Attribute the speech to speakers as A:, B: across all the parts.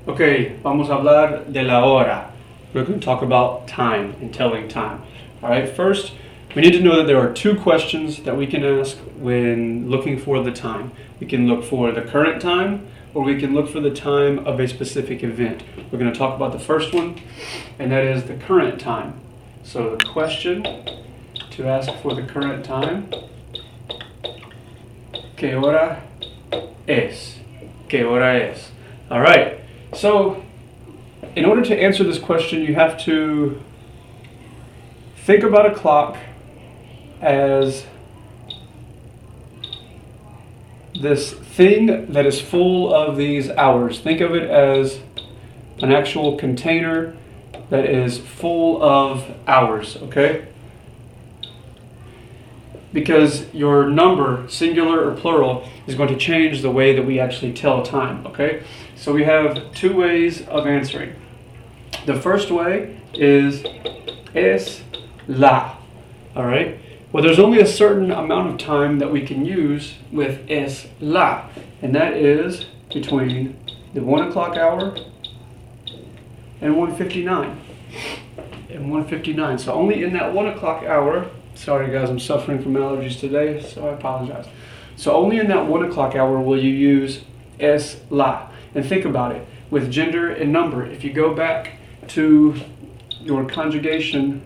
A: Okay, vamos a hablar de la hora. We're going to talk about time and telling time. All right, first, we need to know that there are two questions that we can ask when looking for the time. We can look for the current time, or we can look for the time of a specific event. We're going to talk about the first one, and that is the current time. So the question to ask for the current time, ¿qué hora es? ¿Qué hora es? All right. So, in order to answer this question, you have to think about a clock as this thing that is full of these hours. Think of it as an actual container that is full of hours, okay? Because your number, singular or plural, is going to change the way that we actually tell time, okay? So we have two ways of answering. The first way is es la, all right? Well, there's only a certain amount of time that we can use with es la, and that is between the 1 o'clock hour and 1:59. And 1:59. So only in that 1 o'clock hour, sorry guys, I'm suffering from allergies today, so I apologize. So only in that 1 o'clock hour will you use es la. And think about it, with gender and number, if you go back to your conjugation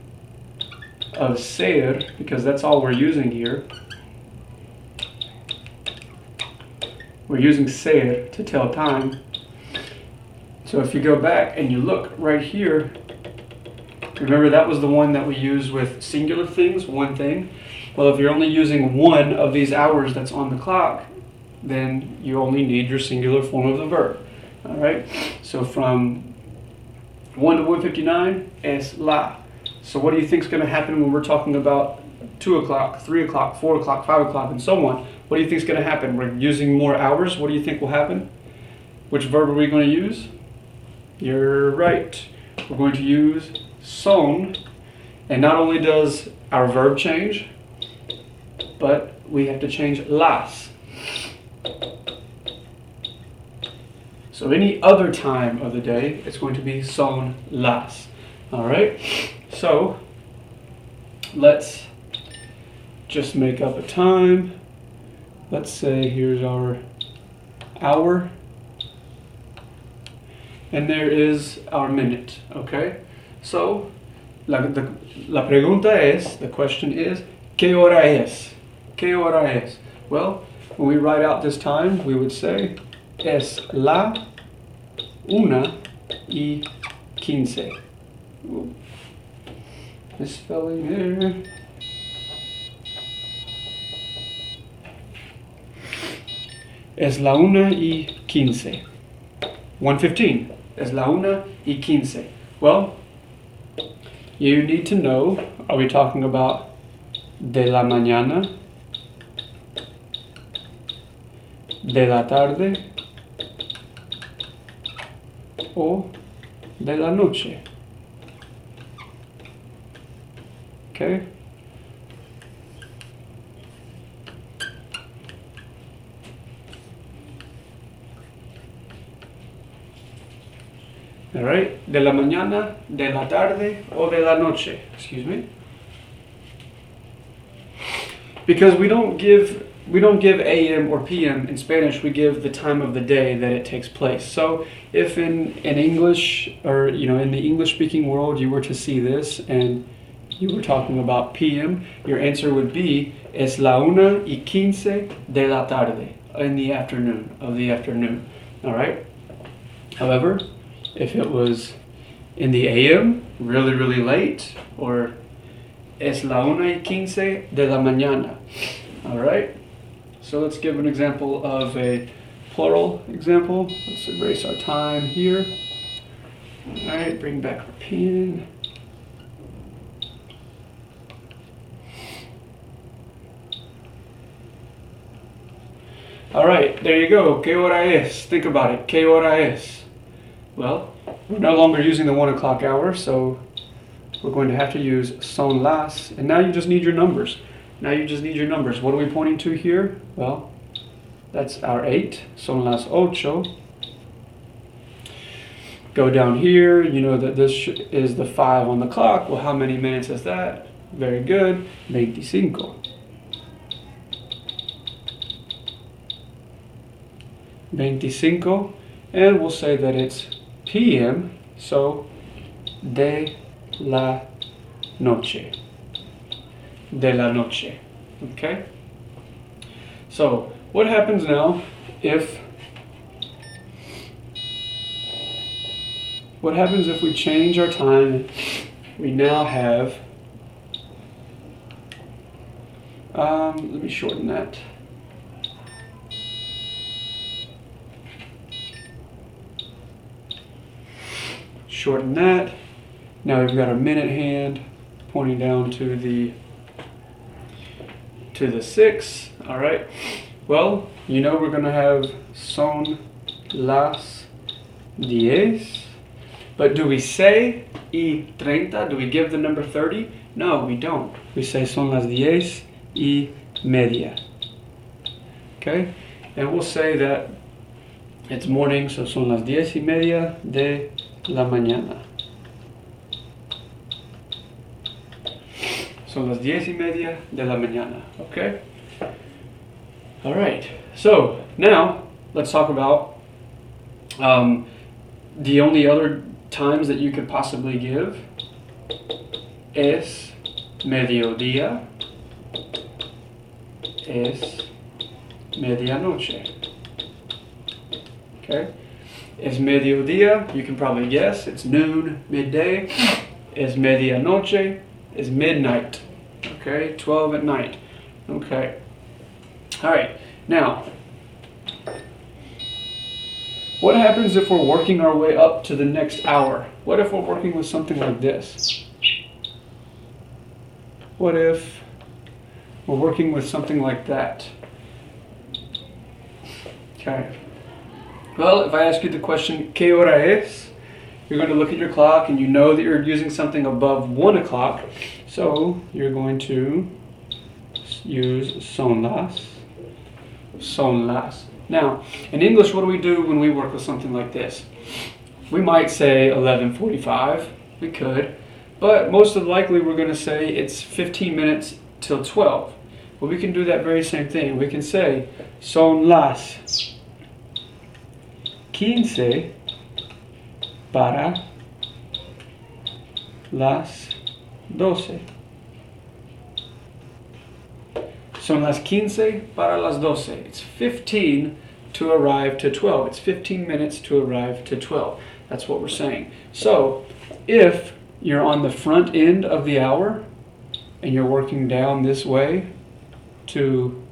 A: of ser, because that's all we're using here, we're using ser to tell time. So if you go back and you look right here, remember that was the one that we use with singular things, one thing. Well, if you're only using one of these hours that's on the clock, then you only need your singular form of the verb. All right? So from 1 to 1:59, es la. So what do you think is going to happen when we're talking about 2 o'clock, 3 o'clock, 4 o'clock, 5 o'clock, and so on? What do you think is going to happen? We're using more hours. What do you think will happen? Which verb are we going to use? You're right. We're going to use son. And not only does our verb change, but we have to change las. So any other time of the day, it's going to be son las. All right? So let's just make up a time. Let's say here's our hour. And there is our minute, okay? So la pregunta es, the question is, ¿qué hora es? ¿Qué hora es? Well, when we write out this time, we would say, es la 1:15. Misspelling there. Es la 1:15. 1:15. Es la 1:15. Well, you need to know, are we talking about de la mañana, de la tarde, o de la noche? Okay? All right, de la mañana, de la tarde, o de la noche. Excuse me. Because we don't give AM or PM in Spanish. We give the time of the day that it takes place. So if in English, or in the English-speaking world, you were to see this and you were talking about PM, your answer would be es la 1:15 de la tarde, in the afternoon of the afternoon. All right. However, if it was in the AM, really, really late, or es la 1:15 de la mañana. All right? So let's give an example of a plural example. Let's erase our time here. All right, bring back our pen. All right, there you go. ¿Qué hora es? Think about it. ¿Qué hora es? Well, we're no longer using the 1 o'clock hour, so we're going to have to use son las. And now you just need your numbers. What are we pointing to here? Well, that's our 8. Son las 8. go down here, you know that this is the 5 on the clock. Well, how many minutes is that? Very good. 25. 25. And we'll say that it's PM, so de la noche. De la noche. Okay? So, what happens now if we change our time? We now have, let me shorten that. Shorten that. Now we've got our minute hand pointing down to the 6. All right. Well, you know we're going to have son las 10. But do we say y 30? Do we give the number 30? No, we don't. We say son las 10:30. Okay? And we'll say that it's morning, so son las 10:30 de la mañana. Son las 10:30 de la mañana. Okay? All right. So now let's talk about the only other times that you could possibly give. Es mediodía. Es medianoche. Okay? Es mediodía, you can probably guess, it's noon, midday. Es medianoche, is midnight. Okay, 12 at night. Okay. All right. Now, what happens if we're working our way up to the next hour? What if we're working with something like this? What if we're working with something like that? Okay. Well, if I ask you the question, ¿Qué hora es? You're going to look at your clock and you know that you're using something above 1 o'clock. So you're going to use son las. Son las. Now, in English, what do we do when we work with something like this? We might say 11:45. We could. But most likely we're going to say it's 15 minutes till 12. Well, we can do that very same thing. We can say son las 15 para las 12. Son las 15 para las 12. It's 15 to arrive to 12. It's 15 minutes to arrive to 12. That's what we're saying. So, if you're on the front end of the hour and you're working down this way to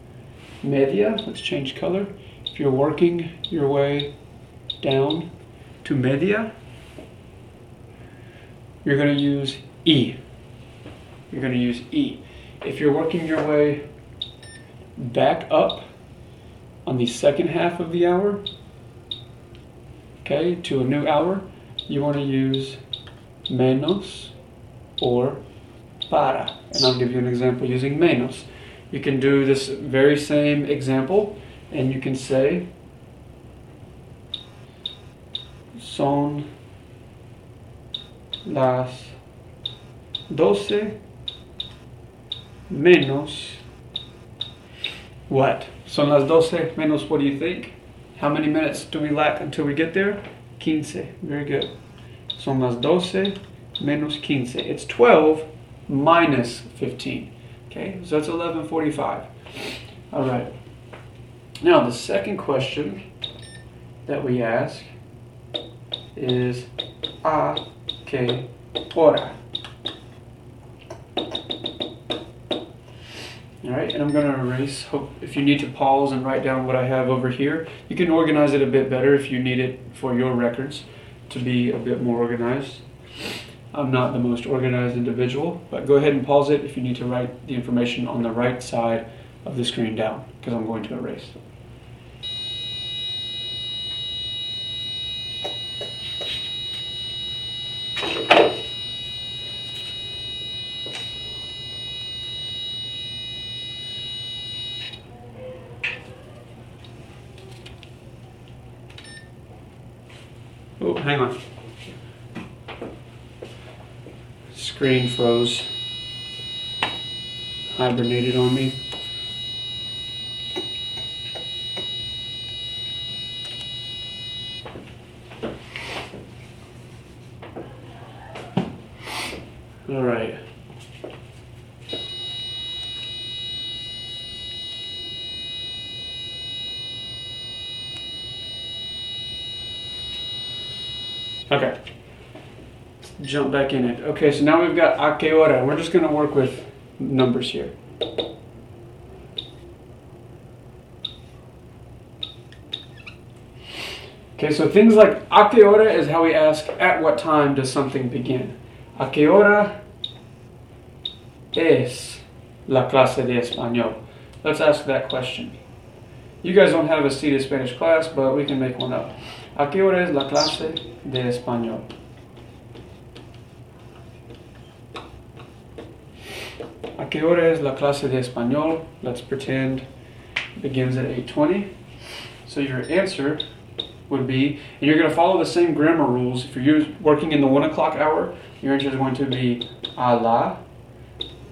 A: media, let's change color. If you're working your way down to media, you're going to use E. You're going to use E. If you're working your way back up on the second half of the hour, okay, to a new hour, you want to use menos or para. And I'll give you an example using menos. You can do this very same example and you can say son las 12 menos what? Son las 12 menos what do you think? How many minutes do we lack until we get there? 15. Very good. Son las 12 menos 15. It's 12 minus 15. Okay, so that's 11:45. All right. Now the second question that we ask is a qué hora. All right, and I'm going to erase. If you need to pause and write down what I have over here, you can organize it a bit better if you need it for your records to be a bit more organized. I'm not the most organized individual, but go ahead and pause it if you need to write the information on the right side of the screen down, because I'm going to erase. Oh, hang on. screen froze, hibernated on me. All right. Okay. Let's jump back in it. Okay, so now we've got a que hora. We're just going to work with numbers here. Okay, so things like a que hora is how we ask at what time does something begin. A que hora es la clase de español? Let's ask that question. You guys don't have a seated Spanish class, but we can make one up. ¿A qué hora es la clase de español? ¿A qué hora es la clase de español? Let's pretend it begins at 8:20. So your answer would be, and you're going to follow the same grammar rules. If you're working in the 1 o'clock hour, your answer is going to be a la.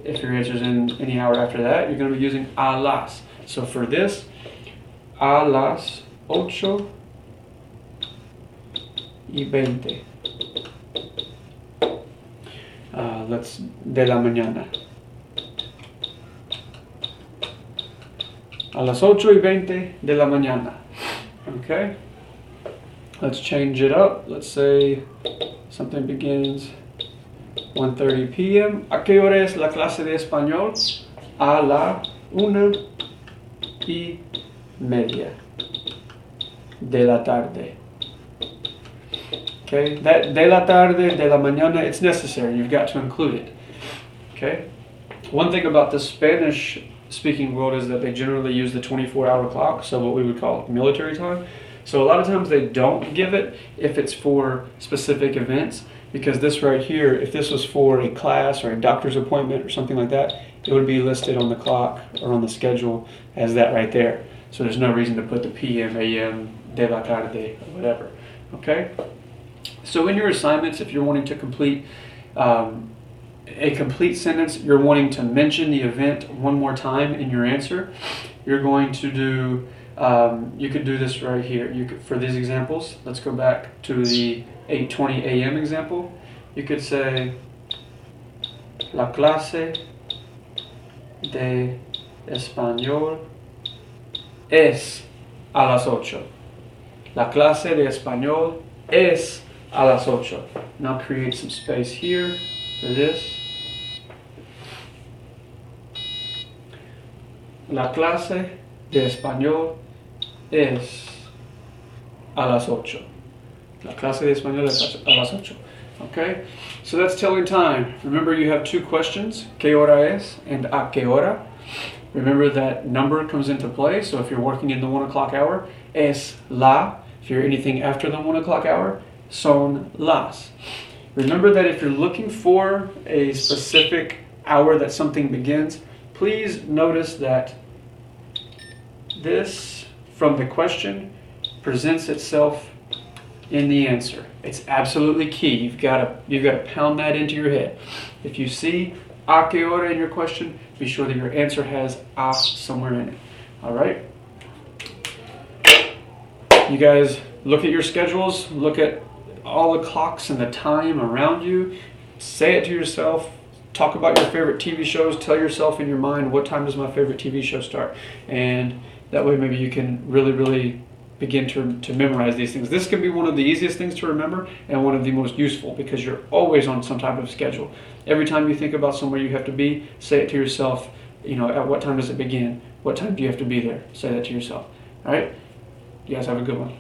A: If your answer is in any hour after that, you're going to be using a las. So for this, a las 8:20. Let's de la mañana. A las 8:20 de la mañana. Okay? Let's change it up. Let's say something begins 1:30 p.m. ¿A qué hora es la clase de español? A la 1:30 de la tarde. Okay, that de la tarde, de la mañana, it's necessary. You've got to include it. Okay? One thing about the Spanish speaking world is that they generally use the 24-hour clock, so what we would call military time. So a lot of times they don't give it if it's for specific events, because this right here, if this was for a class or a doctor's appointment or something like that, it would be listed on the clock or on the schedule as that right there. So there's no reason to put the PM, AM, de la tarde, or whatever. Okay? So in your assignments, if you're wanting to complete a complete sentence, you're wanting to mention the event one more time in your answer, you're going to do, you could do this right here. You could, for these examples, let's go back to the 8:20 a.m. example. You could say, la clase de español es a las 8. La clase de español es a las 8. Now create some space here for this. La clase de español es a las 8. La clase de español es a las 8. Okay? So that's telling time. Remember, you have two questions, ¿qué hora es? And ¿a qué hora? Remember that number comes into play. So if you're working in the 1 o'clock hour, es la. If you're anything after the 1 o'clock hour, son las. Remember that if you're looking for a specific hour that something begins, please notice that this from the question presents itself in the answer. It's absolutely key. You've got to pound that into your head. If you see a que hora in your question, be sure that your answer has a somewhere in it. All right? You guys look at your schedules, look at all the clocks and the time around you, say it to yourself, talk about your favorite TV shows, tell yourself in your mind, what time does my favorite TV show start? And that way maybe you can really begin to memorize these things. This can be one of the easiest things to remember and one of the most useful, because you're always on some type of schedule. Every time you think about somewhere you have to be, say it to yourself, at what time does it begin? What time do you have to be there? Say that to yourself. All right? You guys have a good one.